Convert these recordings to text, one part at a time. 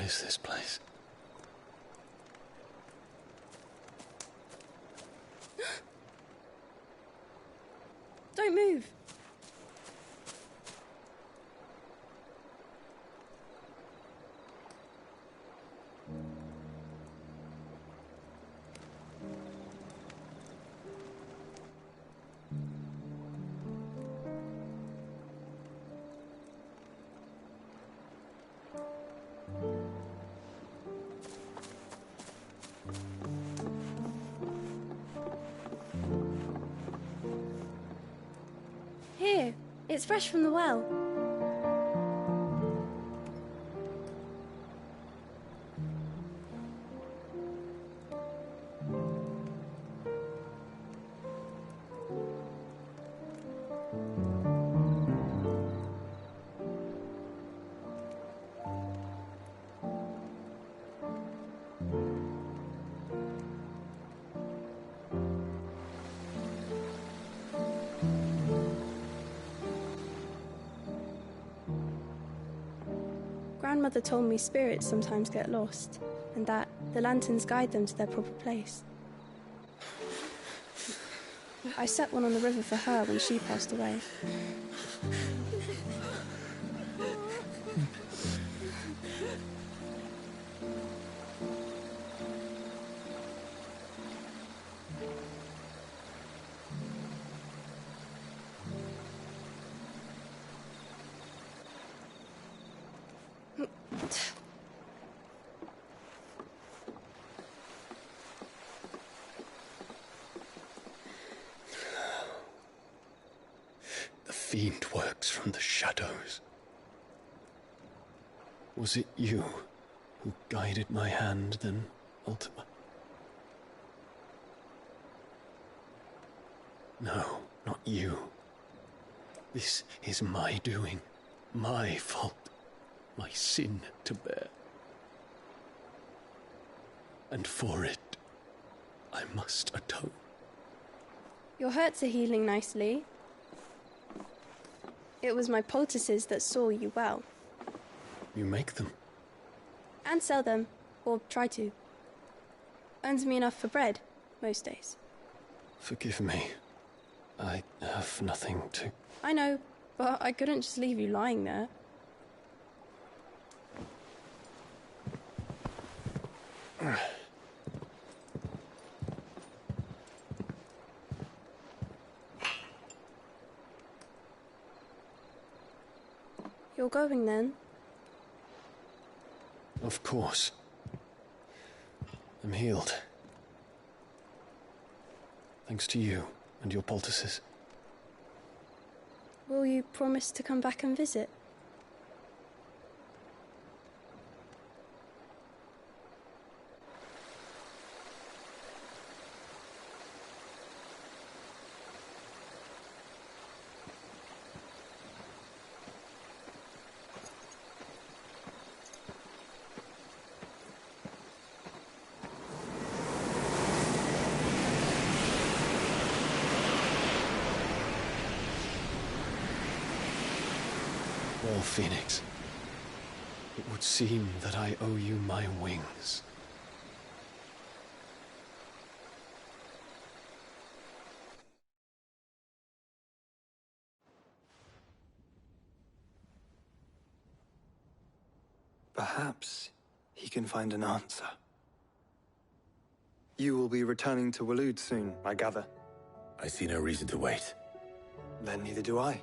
is this place? Don't move. Here, it's fresh from the well. Grandmother told me spirits sometimes get lost, and that the lanterns guide them to their proper place. I set one on the river for her when she passed away. The fiend works from the shadows. Was it you who guided my hand then, Ultima? No, not you. This is my doing, my fault, my sin to bear. And for it, I must atone. Your hurts are healing nicely. It was my poultices that saw you well. You make them? And sell them, or try to. Earns me enough for bread, most days. Forgive me. I have nothing to... I know, but I couldn't just leave you lying there. You're going then? Of course. I'm healed. Thanks to you and your poultices. Will you promise to come back and visit? Well, Phoenix, it would seem that I owe you my wings. Perhaps he can find an answer. You will be returning to Waloed soon, I gather. I see no reason to wait. Then neither do I.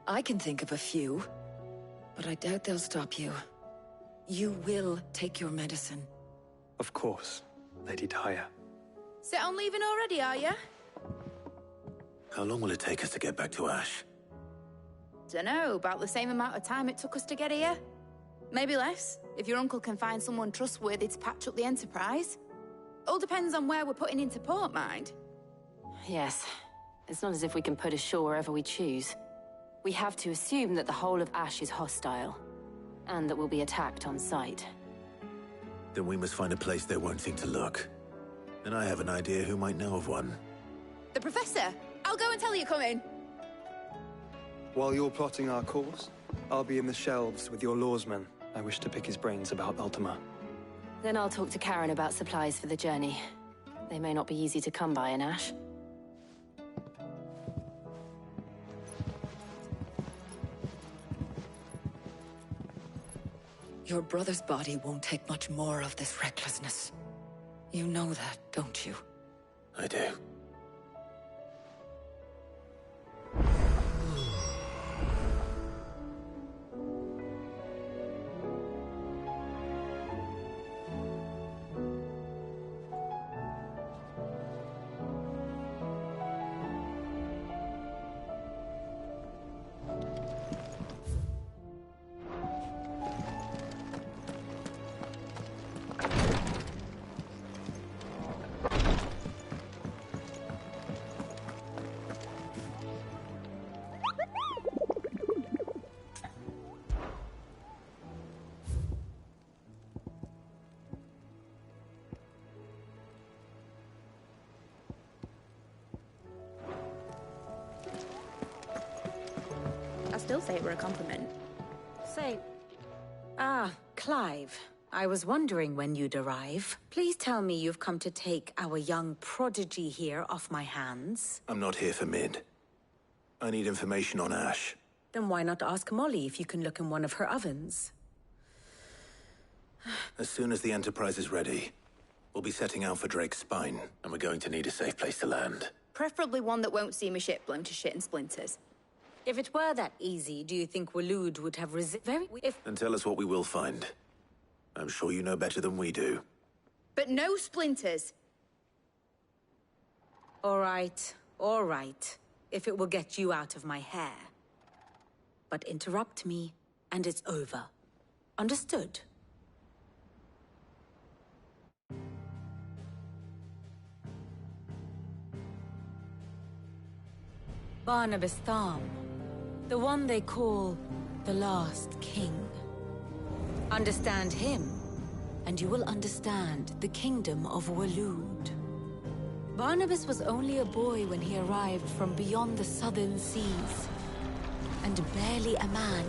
I can think of a few, but I doubt they'll stop you. You will take your medicine. Of course, Lady Tarja. Set on leaving already, are you? How long will it take us to get back to Ash? Dunno, about the same amount of time it took us to get here. Maybe less, if your uncle can find someone trustworthy to patch up the Enterprise. All depends on where we're putting into port, mind. Yes. It's not as if we can put ashore wherever we choose. We have to assume that the whole of Ash is hostile, and that we'll be attacked on sight. Then we must find a place they won't think to look. And I have an idea who might know of one. The Professor! I'll go and tell you coming! While you're plotting our course, I'll be in the shelves with your lawsmen I wish to pick his brains about Ultima. Then I'll talk to Karen about supplies for the journey. They may not be easy to come by in Ash. Your brother's body won't take much more of this recklessness. You know that, don't you? I do. I still say it were a compliment. Say... Clive. I was wondering when you'd arrive. Please tell me you've come to take our young prodigy here off my hands. I'm not here for Mid. I need information on Ash. Then why not ask Molly if you can look in one of her ovens? As soon as the Enterprise is ready, we'll be setting out for Drake's Spine, and we're going to need a safe place to land. Preferably one that won't see my ship blown to shit and splinters. If it were that easy, do you think Waloed would have And tell us what we will find. I'm sure you know better than we do. But no splinters! All right. If it will get you out of my hair. But interrupt me, and it's over. Understood? Barnabas Tham. The one they call the Last King. Understand him, and you will understand the kingdom of Waloed. Barnabas was only a boy when he arrived from beyond the southern seas, and barely a man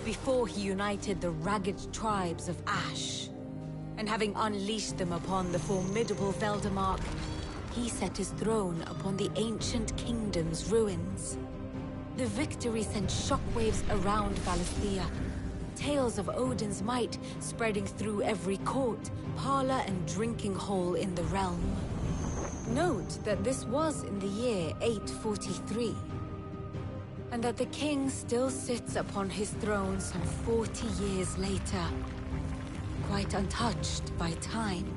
before he united the ragged tribes of Ash. And having unleashed them upon the formidable Veldamark, he set his throne upon the ancient kingdom's ruins. The victory sent shockwaves around Valisthea, tales of Odin's might spreading through every court, parlor, and drinking hole in the realm. Note that this was in the year 843, and that the king still sits upon his throne some 40 years later, quite untouched by time.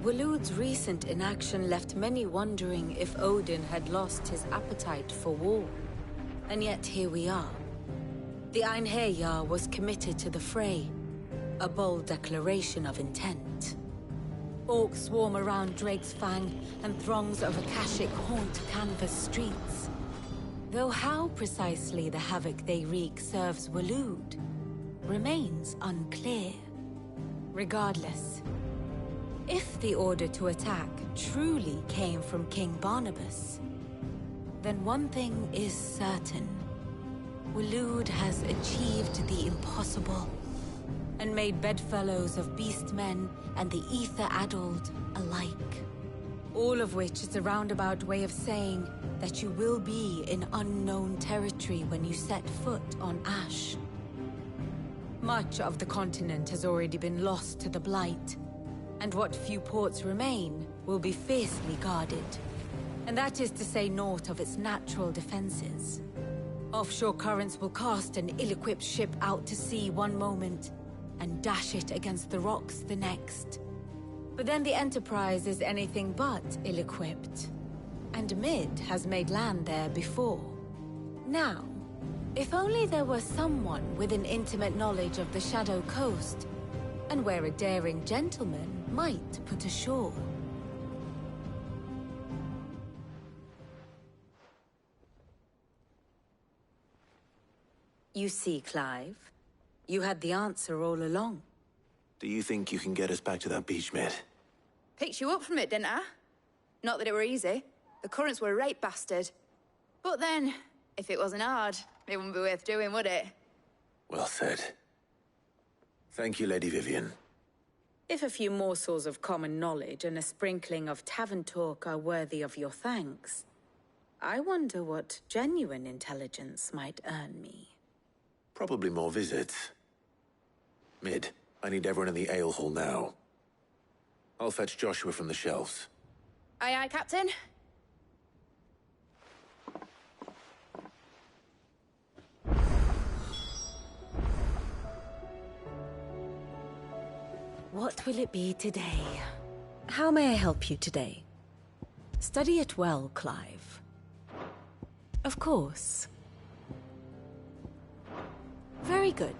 Waloed's recent inaction left many wondering if Odin had lost his appetite for war. And yet here we are. The Einherjar was committed to the fray, a bold declaration of intent. Orcs swarm around Drake's Fang, and throngs of Akashic haunt Canvas streets. Though how precisely the havoc they wreak serves Waloed remains unclear. Regardless, if the order to attack truly came from King Barnabas, then one thing is certain. Waloed has achieved the impossible, and made bedfellows of beastmen and the ether-addled alike. All of which is a roundabout way of saying that you will be in unknown territory when you set foot on Ash. Much of the continent has already been lost to the Blight, and what few ports remain will be fiercely guarded. And that is to say naught of its natural defenses. Offshore currents will cast an ill-equipped ship out to sea one moment, and dash it against the rocks the next. But then the Enterprise is anything but ill-equipped, and Mid has made land there before. Now, if only there were someone with an intimate knowledge of the Shadow Coast, and where a daring gentleman might put ashore. You see, Clive, you had the answer all along. Do you think you can get us back to that beach, Mid? Picked you up from it, didn't I? Not that it were easy. The currents were a right bastard. But then, if it wasn't hard, it wouldn't be worth doing, would it? Well said. Thank you, Lady Vivian. If a few morsels of common knowledge and a sprinkling of tavern talk are worthy of your thanks, I wonder what genuine intelligence might earn me. Probably more visits. Mid, I need everyone in the ale hall now. I'll fetch Joshua from the shelves. Aye, aye, Captain. What will it be today? How may I help you today? Study it well, Clive. Of course. Very good.